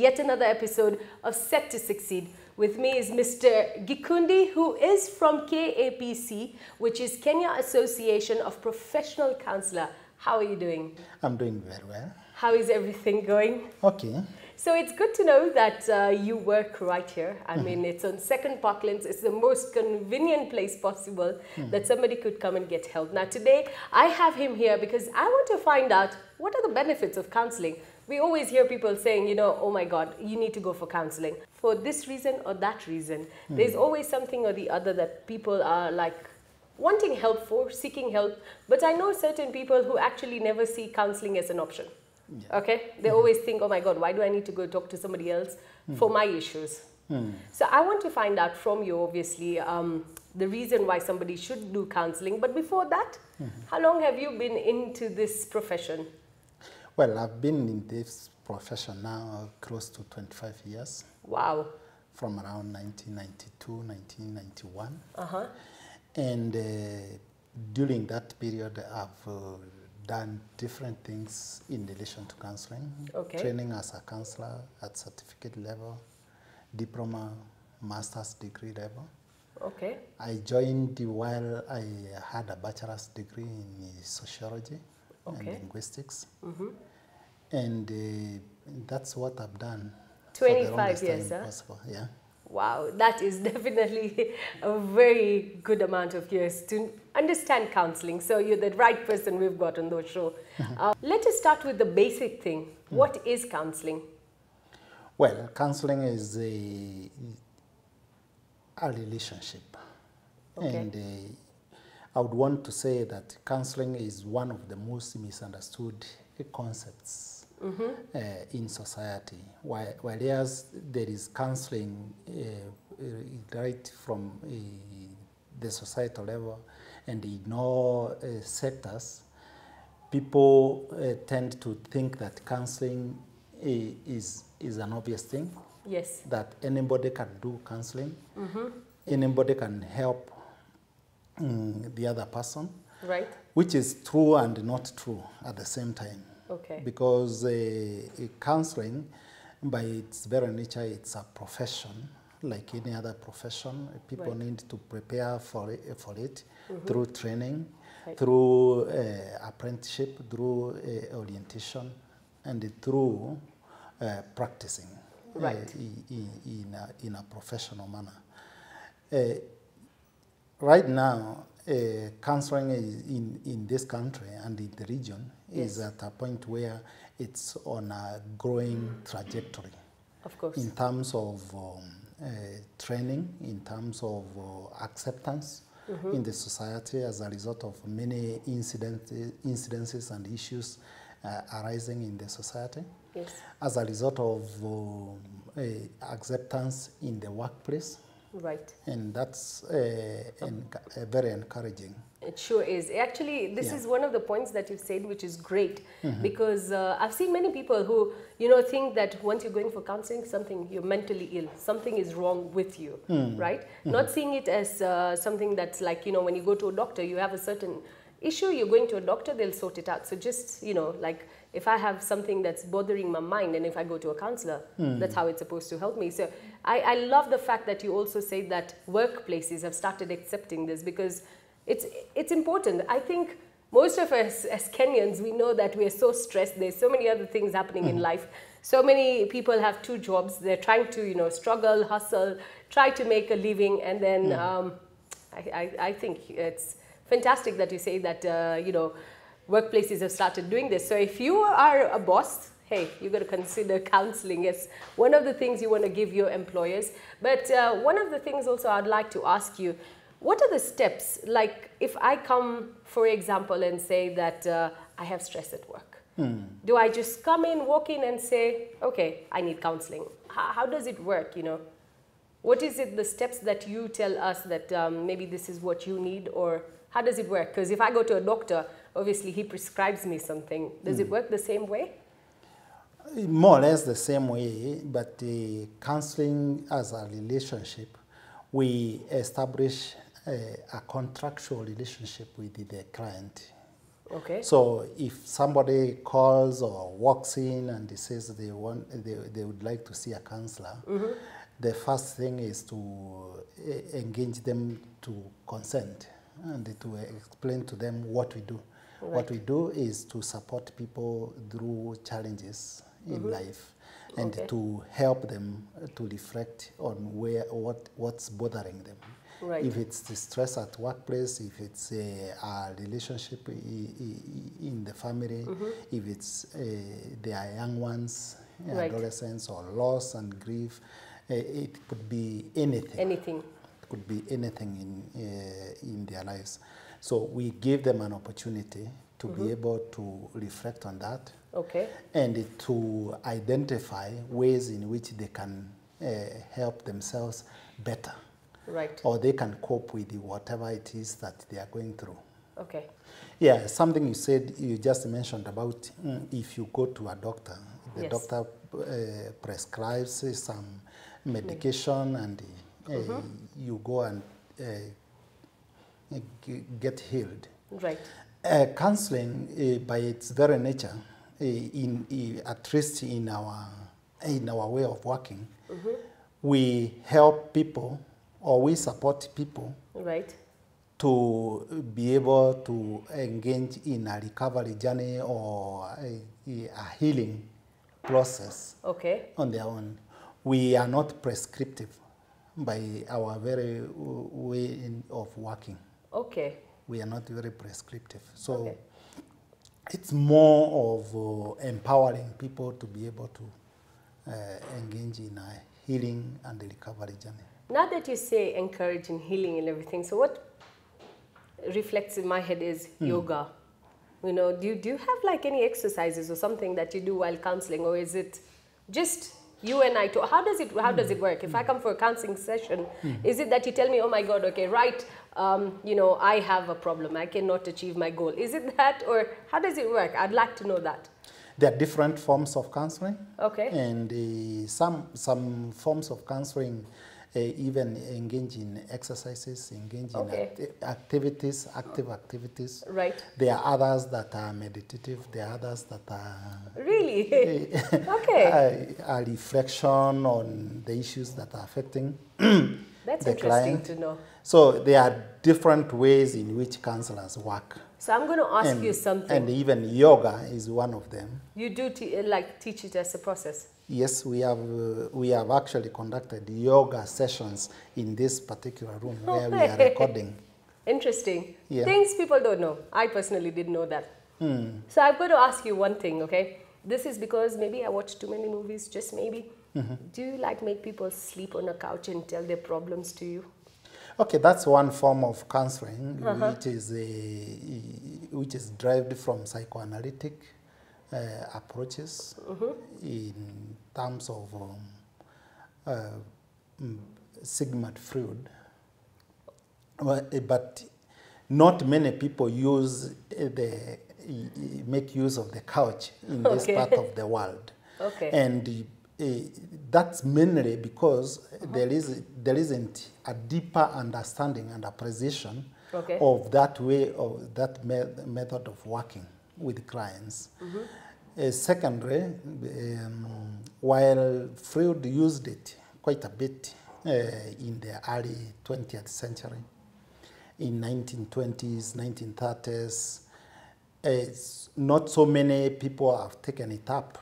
yet another episode of Set to Succeed. With me is Mr. Gikundi, who is from KAPC, which is Kenya Association of Professional Counselor. How are you doing? I'm doing very well. How is everything going? Okay. So it's good to know that you work right here. I mean, it's on 2nd Parklands. It's the most convenient place possible that somebody could come and get help. Now today, I have him here because I want to find out what are the benefits of counseling. We always hear people saying, you know, oh my God, you need to go for counseling for this reason or that reason. There's always something or the other that people are like wanting help for, seeking help. But I know certain people who actually never see counseling as an option. Yeah. Okay, they always think, oh my God, why do I need to go talk to somebody else for my issues? So I want to find out from you, obviously, the reason why somebody should do counseling. But before that, how long have you been into this profession? Well, I've been in this profession now close to 25 years. Wow. From around 1992, 1991. And during that period, I've done different things in relation to counseling. Okay. Training as a counselor at certificate level, diploma, master's degree level. Okay. I joined while I had a bachelor's degree in sociology and linguistics. And that's what I've done. 25 years, huh? Possible. Yeah. Wow, that is definitely a very good amount of years to understand counseling. So you're the right person we've got on the show. Let us start with the basic thing. What is counseling? Well, counseling is a relationship. Okay. And I would want to say that counseling is one of the most misunderstood concepts in society. Whereas there is counseling right from the societal level and ignore sectors, people tend to think that counseling is an obvious thing. Yes. That anybody can do counseling, anybody can help the other person. Right. Which is true and not true at the same time. Okay. Because counseling, by its very nature, it's a profession, like any other profession. People need to prepare for it through training, through apprenticeship, through orientation, and through practicing in a professional manner. Right now, counseling is in this country and in the region is at a point where it's on a growing trajectory. Of course. In terms of training, in terms of acceptance in the society as a result of many incidences and issues arising in the society. Yes. As a result of acceptance in the workplace. Right. And that's very encouraging. It sure is. Actually, this is one of the points that you've said, which is great, because I've seen many people who, you know, think that once you're going for counseling, you're mentally ill, something is wrong with you, right? Not seeing it as something that's like, you know, when you go to a doctor, you have a certain issue, you're going to a doctor, they'll sort it out. So just, you know, like if I have something that's bothering my mind and if I go to a counselor, that's how it's supposed to help me. So I love the fact that you also say that workplaces have started accepting this because it's important. I think most of us as Kenyans, we know that we are so stressed. There's so many other things happening in life. So many people have 2 jobs. They're trying to, you know, struggle, hustle, try to make a living. And then I think it's fantastic that you say that, you know, workplaces have started doing this. So if you are a boss, hey, you got to consider counseling as one of the things you want to give your employers. But one of the things also I'd like to ask you, what are the steps? Like if I come, for example, and say that I have stress at work, do I just come in, walk in and say, okay, I need counseling? How does it work, you know? What is it, the steps that you tell us that maybe this is what you need, or how does it work? Because if I go to a doctor, obviously he prescribes me something. Does it work the same way? More or less the same way, but counseling as a relationship, we establish a contractual relationship with the client. Okay. So if somebody calls or walks in and they says they would like to see a counselor, the first thing is to engage them to consent and to explain to them what we do. Right. What we do is to support people through challenges in life and to help them to reflect on what's bothering them. Right. If it's the stress at workplace, if it's a relationship in the family, if it's their young ones, adolescents, or loss and grief, it could be anything. Anything. It could be anything in their lives. So we give them an opportunity to be able to reflect on that. Okay. And to identify ways in which they can help themselves better. Right. Or they can cope with whatever it is that they are going through. Okay. Yeah, something you just mentioned about if you go to a doctor, the doctor prescribes some medication and you go and get healed. Right. Counseling, by its very nature, at least in our way of working, we help people or we support people to be able to engage in a recovery journey or a healing process on their own. We are not prescriptive by our very way of working. Okay. We are not very prescriptive. So it's more of empowering people to be able to engage in a healing and a recovery journey. Now that you say encouraging healing and everything, so what reflects in my head is yoga. You know, do you have like any exercises or something that you do while counseling, or is it just you and I talk? How does it work? If I come for a counseling session, is it that you tell me, oh my God, okay, right, you know, I have a problem, I cannot achieve my goal? Is it that, or how does it work? I'd like to know that. There are different forms of counseling. Okay. And some forms of counseling even engage in exercises, engage in activities, active activities. Right. There are others that are meditative. There are others that are really a reflection on the issues that are affecting That's the interesting client. to know. So there are different ways in which counselors work. So I'm going to ask you something. And even yoga is one of them. You do teach it as a process? Yes, we have actually conducted yoga sessions in this particular room where we are recording. Interesting. Yeah. Things people don't know. I personally didn't know that. So I've got to ask you one thing, okay? This is because maybe I watch too many movies, just maybe. Do you make people sleep on a couch and tell their problems to you? Okay, that's one form of counseling, which is derived from psychoanalytic approaches in terms of Sigmund Freud. But not many people make use of the couch in this part of the world. Okay. And that's mainly because there isn't a deeper understanding and appreciation of that way, of that method of working with clients. Secondly, while Freud used it quite a bit in the early 20th century, in 1920s, 1930s, not so many people have taken it up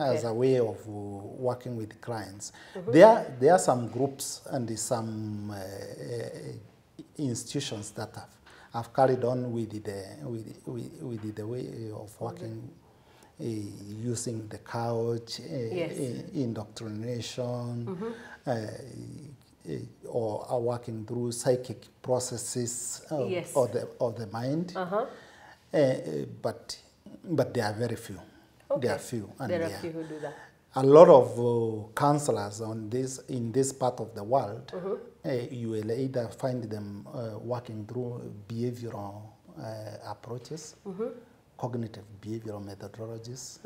as a way of working with clients. There are some groups and some institutions that have carried on with the way of working, using the couch, indoctrination, or are working through psychic processes of the mind. But there are very few. There are few. And there are few who do that. A lot of counselors in this part of the world, you will either find them working through behavioral approaches, cognitive behavioral methodologies,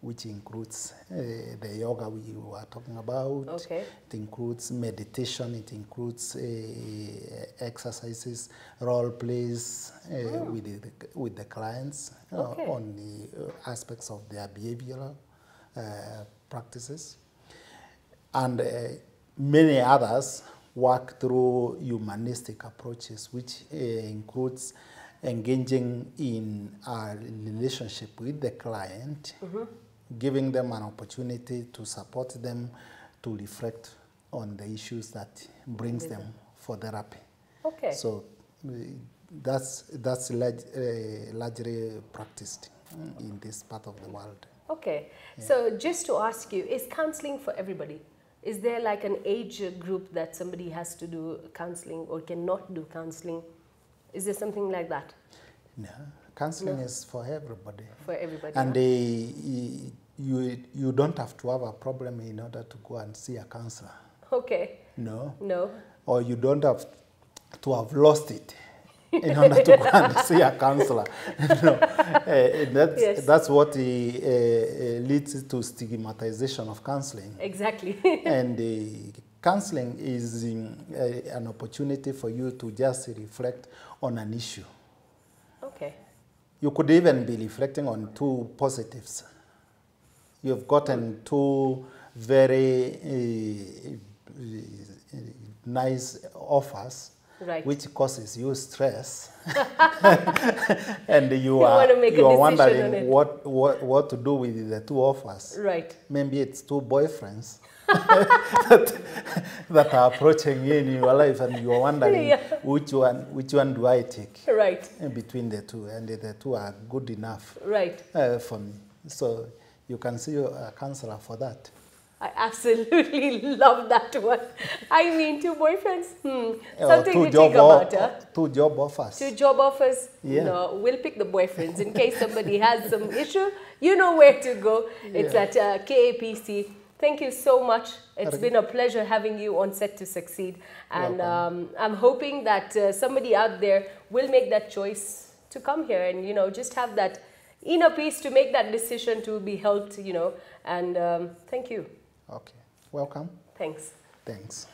which includes the yoga we were talking about. Okay. It includes meditation. It includes exercises, role plays with the clients on the aspects of their behavioral practices. And many others work through humanistic approaches, which includes engaging in a relationship with the client, giving them an opportunity to support them to reflect on the issues that brings them for therapy. Okay. So that's largely practiced in this part of the world. Okay. Yeah. So just to ask you, is counseling for everybody? Is there like an age group that somebody has to do counseling or cannot do counseling? Is there something like that? No, counseling is for everybody. For everybody. And you don't have to have a problem in order to go and see a counselor. Okay. No. No. Or you don't have to have lost it in order to go and see a counselor. No. That's what leads to stigmatization of counseling. Exactly. And counseling is an opportunity for you to just reflect on an issue. Okay. You could even be reflecting on two positives. You've gotten two very nice offers, right, which causes you stress, and you are wondering what to do with the two offers. Right. Maybe it's two boyfriends that are approaching you in your life, and you are wondering which one do I take? Right. In between the two, and the two are good enough. Right. For me. So you can see a counselor for that. I absolutely love that one. I mean, two boyfriends. Something to think about. Two job offers. Two job offers. Yeah. No, we'll pick the boyfriends in case somebody has some issue. You know where to go. It's at KAPC. Thank you so much. It's been a pleasure having you on Set to Succeed. And I'm hoping that somebody out there will make that choice to come here and, just have that inner peace to make that decision to be helped, and thank you. Okay. Welcome. Thanks. Thanks.